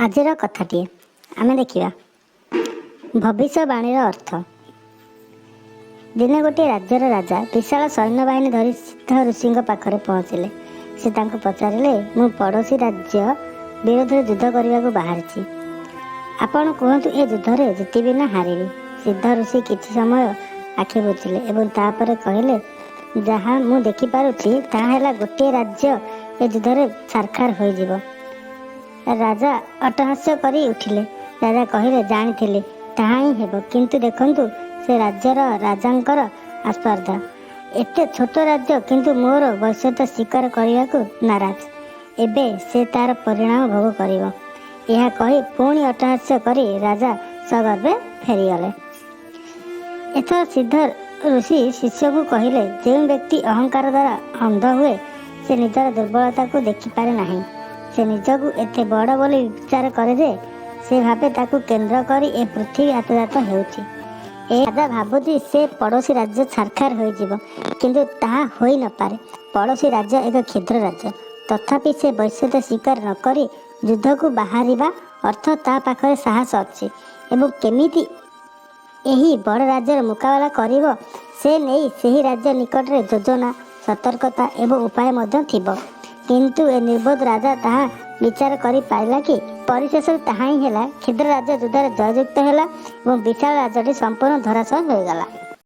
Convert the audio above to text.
ଆଜିର କଥାଟିଏ ଆମେ ଦେଖିବା ଭବିଷ୍ୟବାଣୀର ଅର୍ଥ। ଦିନେ ଗୋଟିଏ ରାଜ୍ୟର ରାଜା ବିଶାଳ ସୈନ୍ୟବାହିନୀ ଧରି ସିଦ୍ଧ ଋଷିଙ୍କ ପାଖରେ ପହଞ୍ଚିଲେ। ସେ ତାଙ୍କୁ ପଚାରିଲେ, ମୁଁ ପଡ଼ୋଶୀ ରାଜ୍ୟ ବିରୋଧରେ ଯୁଦ୍ଧ କରିବାକୁ ବାହାରିଛି। ଆପଣ କୁହନ୍ତୁ, ଏ ଯୁଦ୍ଧରେ ଜିତିବି ନା ହାରିବି? ସିଦ୍ଧ ଋଷି କିଛି ସମୟ ଆଖି ବୁଜିଲେ ଏବଂ ତାପରେ କହିଲେ, ଯାହା ମୁଁ ଦେଖିପାରୁଛି ତାହା ହେଲା ଗୋଟିଏ ରାଜ୍ୟ ଏ ଯୁଦ୍ଧରେ ଛାରଖାର ହୋଇଯିବ। ରାଜା ଅଟ୍ଟହାସ୍ୟ କରି ଉଠିଲେ। ରାଜା କହିଲେ, ଜାଣିଥିଲି ତାହା ହିଁ ହେବ, କିନ୍ତୁ ଦେଖନ୍ତୁ ସେ ରାଜ୍ୟର ରାଜାଙ୍କର ଆସ୍ପର୍ଦ୍ଧା। ଏତେ ଛୋଟ ରାଜ୍ୟ କିନ୍ତୁ ମୋର ବୈଶ୍ୟତା ସ୍ୱୀକାର କରିବାକୁ ନାରାଜ। ଏବେ ସେ ତାର ପରିଣାମ ଭୋଗ କରିବ। ଏହା କହି ପୁଣି ଅଟ୍ଟହାସ୍ୟ କରି ରାଜା ସଗର୍ବେ ଫେରିଗଲେ। ଏଥର ସିଦ୍ଧ ଋଷି ଶିଷ୍ୟକୁ କହିଲେ, ଯେଉଁ ବ୍ୟକ୍ତି ଅହଙ୍କାର ଦ୍ୱାରା ଅନ୍ଧ ହୁଏ ସେ ନିଜର ଦୁର୍ବଳତାକୁ ଦେଖିପାରେ ନାହିଁ। ସେ ନିଜକୁ ଏତେ ବଡ଼ ବୋଲି ବିଚାର କରେ ଯେ ସେ ଭାବେ ତାକୁ କେନ୍ଦ୍ର କରି ଏ ପୃଥିବୀ ଆତଯାତ ହେଉଛି। ଏ ରାଜା ଭାବୁଛି ସେ ପଡ଼ୋଶୀ ରାଜ୍ୟ ଛାରଖାର ହୋଇଯିବ, କିନ୍ତୁ ତାହା ହୋଇ ନପାରେ। ପଡ଼ୋଶୀ ରାଜ୍ୟ ଏକ କ୍ଷୁଦ୍ର ରାଜ୍ୟ, ତଥାପି ସେ ବୈଶ୍ୟତା ସ୍ୱୀକାର ନ କରି ଯୁଦ୍ଧକୁ ବାହାରିବା ଅର୍ଥ ତା ପାଖରେ ସାହସ ଅଛି ଏବଂ କେମିତି ଏହି ବଡ଼ ରାଜ୍ୟର ମୁକାବିଲା କରିବ ସେ ନେଇ ସେହି ରାଜ୍ୟ ନିକଟରେ ଯୋଜନା, ସତର୍କତା ଏବଂ ଉପାୟ ମଧ୍ୟ ଥିବ। କିନ୍ତୁ ଏ ନିର୍ବୋଧ ରାଜା ତାହା ବିଚାର କରିପାରିଲା କି? ପରିଶେଷରେ ତାହା ହିଁ ହେଲା, କ୍ଷୁଦ୍ର ରାଜ୍ୟ ଯୁଦ୍ଧରେ ଜୟଯୁକ୍ତ ହେଲା ଏବଂ ବିଶାଳ ରାଜ୍ୟଟି ସମ୍ପୂର୍ଣ୍ଣ ଧରାଶାୟୀ ହୋଇଗଲା।